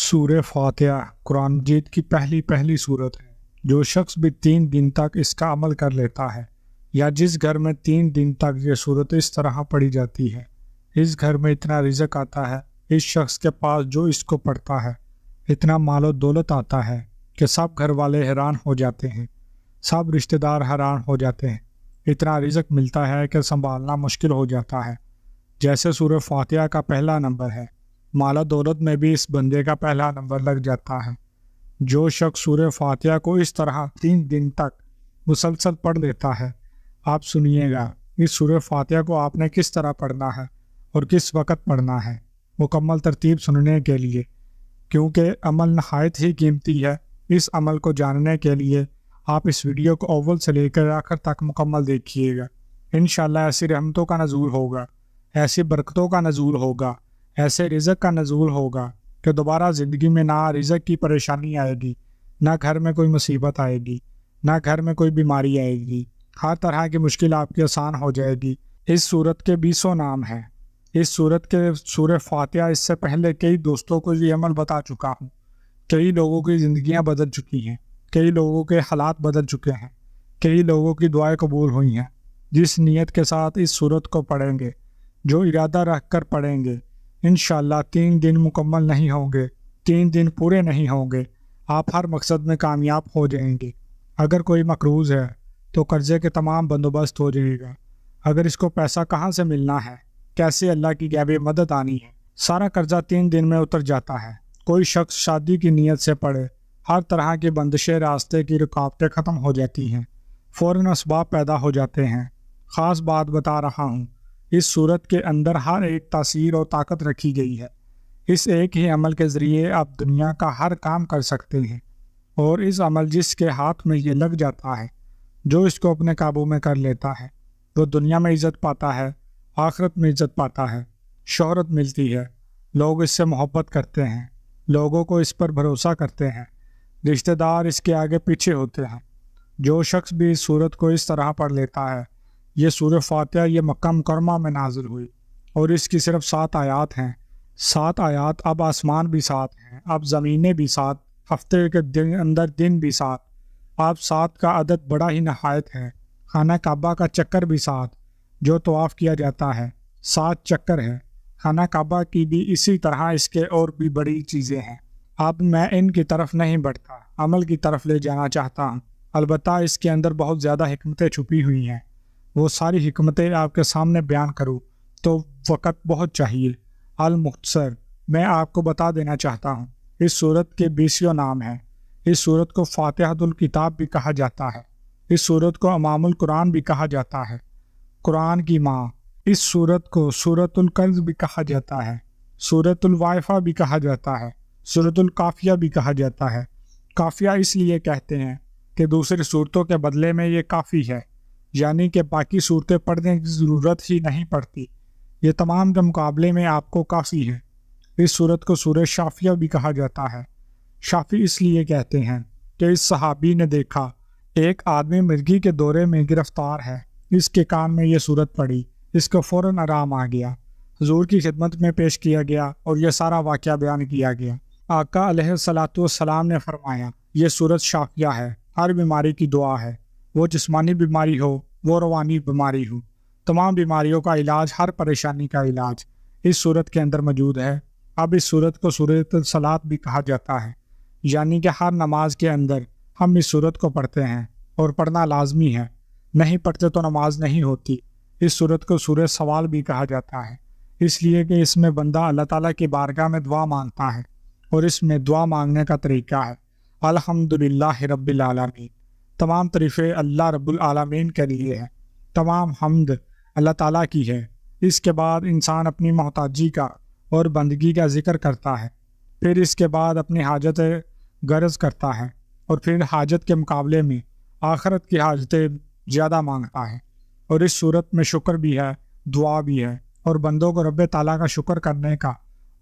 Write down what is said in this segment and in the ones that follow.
سورہ فاتحہ قرآن مجید کی پہلی سورت ہے۔ جو شخص بھی 3 دن تک اس کا عمل کر لیتا ہے یا جس گھر میں 3 دن تک یہ سورت اس طرح پڑھی جاتی ہے، اس گھر میں اتنا رزق آتا ہے، اس شخص کے پاس جو اس کو پڑھتا ہے اتنا مال و دولت آتا ہے کہ سب گھر والے حیران ہو جاتے ہیں، سب رشتہ دار حیران ہو جاتے ہیں۔ اتنا رزق ملتا ہے کہ سنبھالنا مشکل ہو جاتا ہے۔ جیسے سورہ فاتحہ کا پہلا نمبر ہے، مال و دولت میں بھی اس بندے کا پہلا نمبر لگ جاتا ہے۔ جو شخص سورہ فاتحہ کو اس طرح 3 دن تک مسلسل پڑھ لیتا ہے، آپ سنیے گا اس سورہ فاتحہ کو آپ نے کس طرح پڑھنا ہے اور کس وقت پڑھنا ہے، مکمل ترتیب سننے کے لیے، کیونکہ عمل نہایت ہی قیمتی ہے۔ اس عمل کو جاننے کے لیے آپ اس ویڈیو کو اول سے لے کر آخر تک مکمل دیکھیے گا۔ انشاءاللہ ایسی رحمتوں کا نزول ہوگا، ایسی برکتوں کا نزول ہوگا، ایسے رزق کا نزول ہوگا کہ دوبارہ زندگی میں نہ رزق کی پریشانی آئے گی، نہ گھر میں کوئی مصیبت آئے گی، نہ گھر میں کوئی بیماری آئے گی۔ ہر طرح کی مشکل آپ کی آسان ہو جائے گی۔ اس سورت کے 20 نام ہیں۔ اس سورت کے سورہ فاتحہ اس سے پہلے کئی دوستوں کو یہ عمل بتا چکا ہوں۔ کئی لوگوں کی زندگیاں بدل چکی ہیں، کئی لوگوں کے حالات بدل چکے ہیں، کئی لوگوں کی دعائیں قبول ہوئی ہیں۔ جس نیت کے ساتھ اس سورت کو پڑھیں گے، جو ارادہ رکھ کر پڑھیں گے، انشاءاللہ 3 دن مکمل نہیں ہوں گے، 3 دن پورے نہیں ہوں گے، آپ ہر مقصد میں کامیاب ہو جائیں گے۔ اگر کوئی مقروض ہے تو قرضے کے تمام بندوبست ہو جائے گا۔ اگر اس کو پیسہ کہاں سے ملنا ہے، کیسے اللہ کی غیبی مدد آنی ہے، سارا قرضہ 3 دن میں اتر جاتا ہے۔ کوئی شخص شادی کی نیت سے پڑھے، ہر طرح کی بندشیں، راستے کی رکاوٹیں ختم ہو جاتی ہیں، فوراً اسباب پیدا ہو جاتے ہیں۔ خاص بات بتا رہا ہوں، اس صورت کے اندر ہر ایک تاثیر اور طاقت رکھی گئی ہے۔ اس ایک ہی عمل کے ذریعے آپ دنیا کا ہر کام کر سکتے ہیں، اور اس عمل جس کے ہاتھ میں یہ لگ جاتا ہے، جو اس کو اپنے قابو میں کر لیتا ہے، وہ دنیا میں عزت پاتا ہے، آخرت میں عزت پاتا ہے، شہرت ملتی ہے، لوگ اس سے محبت کرتے ہیں، لوگوں کو اس پر بھروسہ کرتے ہیں، رشتہ دار اس کے آگے پیچھے ہوتے ہیں۔ جو شخص بھی اس سورت کو اس طرح پڑھ لیتا ہے، یہ سورہ فاتحہ یہ مکہ مکرمہ میں نازل ہوئی اور اس کی صرف 7 آیات ہیں۔ 7 آیات، اب آسمان بھی 7 ہیں، اب زمینیں بھی 7، ہفتے کے اندر دن بھی 7، اب 7 کا عدد بڑا ہی نہایت ہے۔ خانہ کعبہ کا چکر بھی 7 جو طواف کیا جاتا ہے، 7 چکر ہے۔ خانہ کعبہ کی بھی اسی طرح اس کے اور بھی بڑی چیزیں ہیں۔ اب میں ان کی طرف نہیں بڑھتا، عمل کی طرف لے جانا چاہتا ہوں۔ البتہ اس کے اندر بہت زیادہ حکمتیں چھپی ہوئی ہیں، وہ ساری حکمتیں آپ کے سامنے بیان کروں تو وقت بہت چاہیے۔ المختصر میں آپ کو بتا دینا چاہتا ہوں، اس سورت کے 20 نام ہیں۔ اس سورت کو فاتحۃ الکتاب بھی کہا جاتا ہے۔ اس سورت کو امام القرآن بھی کہا جاتا ہے، قرآن کی ماں۔ اس سورت کو سورۃ الکنز بھی کہا جاتا ہے، سورۃ الواقعہ بھی کہا جاتا ہے، سورۃ القافیہ بھی کہا جاتا ہے۔ قافیہ اس لیے کہتے ہیں کہ دوسری صورتوں کے بدلے میں یہ کافی ہے، یعنی کہ باقی صورتیں پڑھنے کی ضرورت ہی نہیں پڑتی، یہ تمام کے مقابلے میں آپ کو کافی ہے۔ اس سورت کو سورہ شافیہ بھی کہا جاتا ہے۔ شافی اس لیے کہتے ہیں کہ اس صحابی نے دیکھا ایک آدمی مرگی کے دورے میں گرفتار ہے، اس کے کان میں یہ سورت پڑی، اس کو فوراً آرام آ گیا، حضور کی خدمت میں پیش کیا گیا اور یہ سارا واقعہ بیان کیا گیا۔ آقا علیہ الصلاۃ والسلام نے فرمایا، یہ سورت شافیہ ہے، ہر بیماری کی دعا ہے، وہ جسمانی بیماری ہو، وہ روحانی بیماری ہو، تمام بیماریوں کا علاج، ہر پریشانی کا علاج اس سورت کے اندر موجود ہے۔ اب اس سورت کو سورۃ الصلاۃ بھی کہا جاتا ہے، یعنی کہ ہر نماز کے اندر ہم اس سورت کو پڑھتے ہیں اور پڑھنا لازمی ہے، نہیں پڑھتے تو نماز نہیں ہوتی۔ اس سورت کو سورہ سوال بھی کہا جاتا ہے، اس لیے کہ اس میں بندہ اللہ تعالیٰ کی بارگاہ میں دعا مانگتا ہے، اور اس میں دعا مانگنے کا طریقہ ہے الحمدللہ رب العالمین۔ تمام تعریفیں اللہ رب العالمین کے لیے ہے، تمام حمد اللہ تعالیٰ کی ہے۔ اس کے بعد انسان اپنی محتاجی کا اور بندگی کا ذکر کرتا ہے، پھر اس کے بعد اپنی حاجت غرض کرتا ہے، اور پھر حاجت کے مقابلے میں آخرت کی حاجتیں زیادہ مانگتا ہے۔ اور اس صورت میں شکر بھی ہے، دعا بھی ہے، اور بندوں کو رب تعالیٰ کا شکر کرنے کا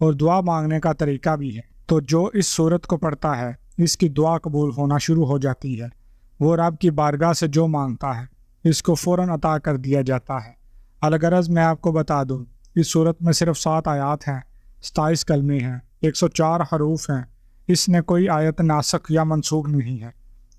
اور دعا مانگنے کا طریقہ بھی ہے۔ تو جو اس صورت کو پڑھتا ہے، اس کی دعا قبول ہونا شروع ہو جاتی ہے۔ وہ رب کی بارگاہ سے جو مانگتا ہے، اس کو فوراً عطا کر دیا جاتا ہے۔ الغرض میں آپ کو بتا دوں، اس صورت میں صرف 7 آیات ہیں، 27 کلمے ہیں، 104 حروف ہیں، اس نے کوئی آیت ناسخ یا منسوخ نہیں ہے،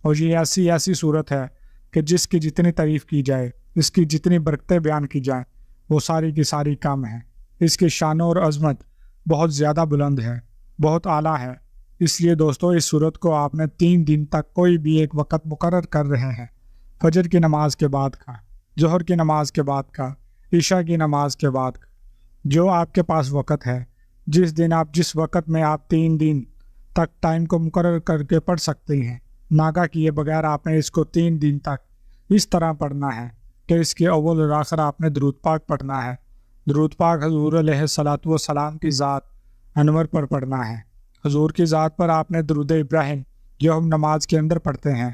اور یہ ایسی صورت ہے کہ جس کی جتنی تعریف کی جائے، اس کی جتنی برکتیں بیان کی جائیں، وہ ساری کی ساری کم ہیں۔ اس کی شان اور عظمت بہت زیادہ بلند ہے، بہت اعلیٰ ہے۔ اس لیے دوستو، اس صورت کو آپ نے 3 دن تک کوئی بھی ایک وقت مقرر کر رہے ہیں، فجر کی نماز کے بعد کا، ظہر کی نماز کے بعد کا، عشاء کی نماز کے بعد کا، جو آپ کے پاس وقت ہے، جس دن آپ جس وقت میں آپ 3 دن تک ٹائم کو مقرر کر کے پڑھ سکتے ہیں، ناگا کیے بغیر آپ نے اس کو 3 دن تک اس طرح پڑھنا ہے کہ اس کے اول اور آخر آپ نے درود پاک پڑھنا ہے۔ درود پاک حضور علیہ الصلوۃ والسلام کی ذات انور پر پڑھنا ہے۔ حضور کی ذات پر آپ نے درود ابراہیم جو ہم نماز کے اندر پڑھتے ہیں،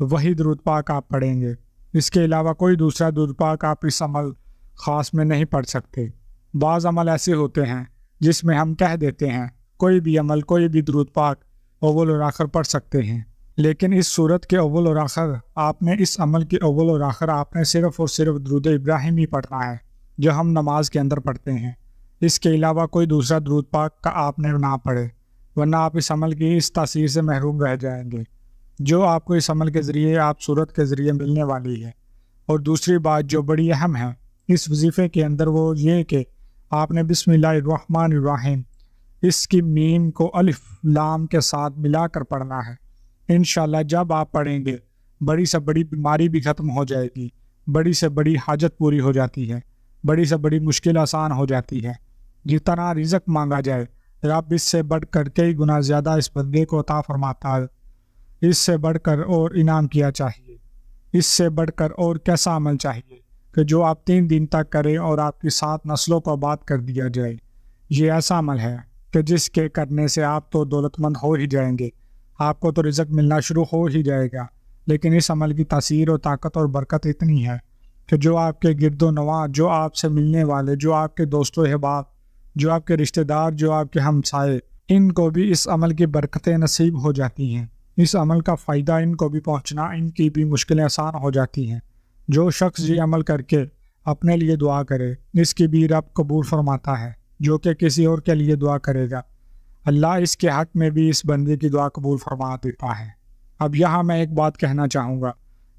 وہی درود پاک آپ پڑھیں گے۔ اس کے علاوہ کوئی دوسرا درود پاک آپ اس عمل خاص میں نہیں پڑھ سکتے۔ بعض عمل ایسے ہوتے ہیں جس میں ہم کہہ دیتے ہیں کوئی بھی عمل، کوئی بھی درود پاک اول اور آخر پڑھ سکتے ہیں، لیکن اس صورت کے اول اور آخر آپ نے، اس عمل کے اول اور آخر آپ نے صرف اور صرف درود ابراہیم ہی پڑھنا ہے جو ہم نماز کے اندر پڑھتے ہیں۔ اس کے علاوہ کوئی دوسرا درود پاک کا آپ نے نہ پڑھے، ورنہ آپ اس عمل کی اس تاثیر سے محروم رہ جائیں گے جو آپ کو اس عمل کے ذریعے، آپ صورت کے ذریعے ملنے والی ہے۔ اور دوسری بات جو بڑی اہم ہے اس وظیفے کے اندر، وہ یہ کہ آپ نے بسم اللہ الرحمن الرحیم، اس کی میم کو الف لام کے ساتھ ملا کر پڑھنا ہے۔ انشاءاللہ جب آپ پڑھیں گے، بڑی سے بڑی بیماری بھی ختم ہو جائے گی، بڑی سے بڑی حاجت پوری ہو جاتی ہے، بڑی سے بڑی مشکل آسان ہو جاتی ہے۔ جتنا رزق مانگا جائے، رب اس سے بڑھ کر کئی گنا زیادہ اس بندے کو عطا فرماتا ہے۔ اس سے بڑھ کر اور انعام کیا چاہیے، اس سے بڑھ کر اور کیسا عمل چاہیے کہ جو آپ 3 دن تک کریں اور آپ کی 7 نسلوں کو آباد کر دیا جائے۔ یہ ایسا عمل ہے کہ جس کے کرنے سے آپ تو دولت مند ہو ہی جائیں گے، آپ کو تو رزق ملنا شروع ہو ہی جائے گا، لیکن اس عمل کی تاثیر اور طاقت اور برکت اتنی ہے کہ جو آپ کے گرد و نواح، جو آپ سے ملنے والے، جو آپ کے دوست و احباب، جو آپ کے رشتہ دار، جو آپ کے ہمسائے، ان کو بھی اس عمل کی برکتیں نصیب ہو جاتی ہیں۔ اس عمل کا فائدہ ان کو بھی پہنچنا، ان کی بھی مشکلیں آسان ہو جاتی ہیں۔ جو شخص یہ عمل کر کے اپنے لیے دعا کرے، اس کی بھی رب قبول فرماتا ہے، جو کہ کسی اور کے لیے دعا کرے گا، اللہ اس کے حق میں بھی اس بندے کی دعا قبول فرما دیتا ہے۔ اب یہاں میں ایک بات کہنا چاہوں گا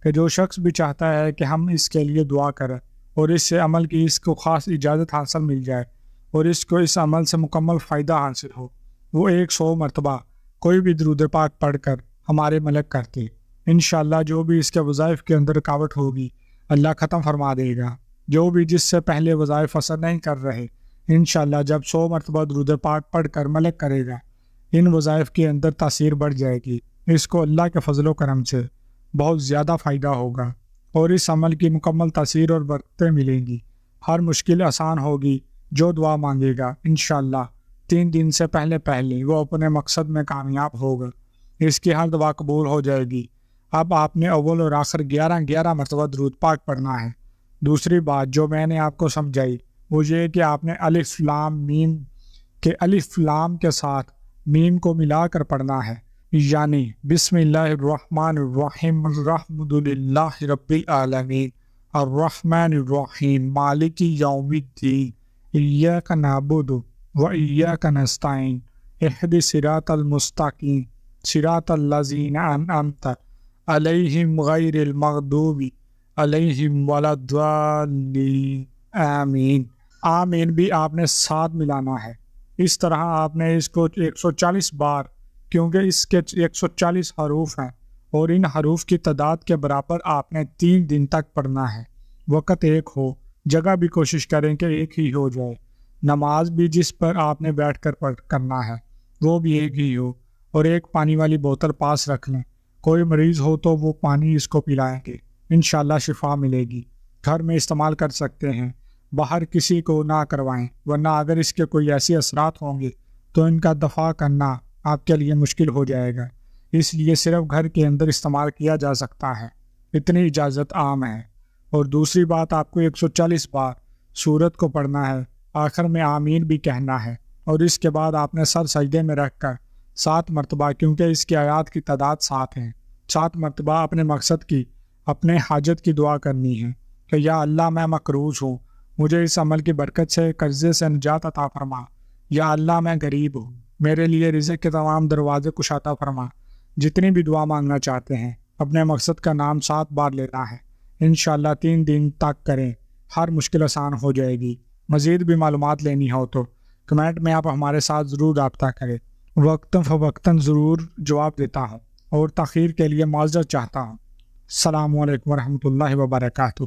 کہ جو شخص بھی چاہتا ہے کہ ہم اس کے لیے دعا کریں اور اس سے عمل کی اس کو خاص اجازت حاصل مل جائے اور اس کو اس عمل سے مکمل فائدہ حاصل ہو، وہ 100 مرتبہ کوئی بھی درود پاک پڑھ کر ہمارے ملک کرتے، انشاءاللہ جو بھی اس کے وظائف کے اندر رکاوٹ ہوگی اللہ ختم فرما دے گا۔ جو بھی جس سے پہلے وظائف اثر نہیں کر رہے، انشاءاللہ جب 100 مرتبہ درود پاک پڑھ کر ملک کرے گا، ان وظائف کے اندر تاثیر بڑھ جائے گی، اس کو اللہ کے فضل و کرم سے بہت زیادہ فائدہ ہوگا اور اس عمل کی مکمل تاثیر اور برکتیں ملیں گی، ہر مشکل آسان ہوگی۔ جو دعا مانگے گا انشاءاللہ 3 دن سے پہلے وہ اپنے مقصد میں کامیاب ہوگا، اس کی ہر دعا قبول ہو جائے گی۔ اب آپ نے اول اور آخر 11 مرتبہ درود پاک پڑھنا ہے۔ دوسری بات جو میں نے آپ کو سمجھائی وہ یہ کہ آپ نے الف لام میم کے الف لام کے ساتھ میم کو ملا کر پڑھنا ہے، یعنی بسم اللہ الرحمن الرحیم الحمد للہ رب العالمین الرحمن الرحیم مالک یوم الدین ایاک نعبد و ایاک نستعین اہدنا الصراط المستقیم صراط الذین انعمت علیہم غیر المغضوب علیہم ولا الضالین آمین۔ آمین بھی آپ نے ساتھ ملانا ہے۔ اس طرح آپ نے اس کو 140 بار، کیونکہ اس کے 140 حروف ہیں اور ان حروف کی تعداد کے برابر آپ نے 3 دن تک پڑھنا ہے۔ وقت ایک ہو، جگہ بھی کوشش کریں کہ ایک ہی ہو جائے، نماز بھی جس پر آپ نے بیٹھ کر کرنا ہے وہ بھی ایک ہی ہو، اور ایک پانی والی بوتل پاس رکھ لیں، کوئی مریض ہو تو وہ پانی اس کو پلائیں گے، انشاءاللہ شفا ملے گی۔ گھر میں استعمال کر سکتے ہیں، باہر کسی کو نہ کروائیں، ورنہ اگر اس کے کوئی ایسے اثرات ہوں گے تو ان کا دفاع کرنا آپ کے لیے مشکل ہو جائے گا، اس لیے صرف گھر کے اندر استعمال کیا جا سکتا ہے، اتنی اجازت عام ہے۔ اور دوسری بات، آپ کو 140 بار سورت کو پڑھنا ہے، آخر میں آمین بھی کہنا ہے، اور اس کے بعد آپ نے سر سجدے میں رکھ کر 7 مرتبہ، کیونکہ اس کی آیات کی تعداد 7 ہیں، 7 مرتبہ اپنے مقصد کی، اپنے حاجت کی دعا کرنی ہے کہ یا اللہ میں مقروض ہوں، مجھے اس عمل کی برکت سے قرضے سے نجات عطا فرما، یا اللہ میں غریب ہوں، میرے لیے رزق کے تمام دروازے کشادہ فرما۔ جتنی بھی دعا مانگنا چاہتے ہیں اپنے مقصد کا نام 7 بار لینا ہے، انشاءاللہ 3 دن تک کریں، ہر مشکل آسان ہو جائے گی۔ مزید بھی معلومات لینی ہو تو کمنٹ میں آپ ہمارے ساتھ ضرور رابطہ کریں، وقتاً فوقتاً ضرور جواب دیتا ہوں اور تاخیر کے لیے معذرت چاہتا ہوں۔ السلام علیکم ورحمۃ اللہ وبرکاتہ۔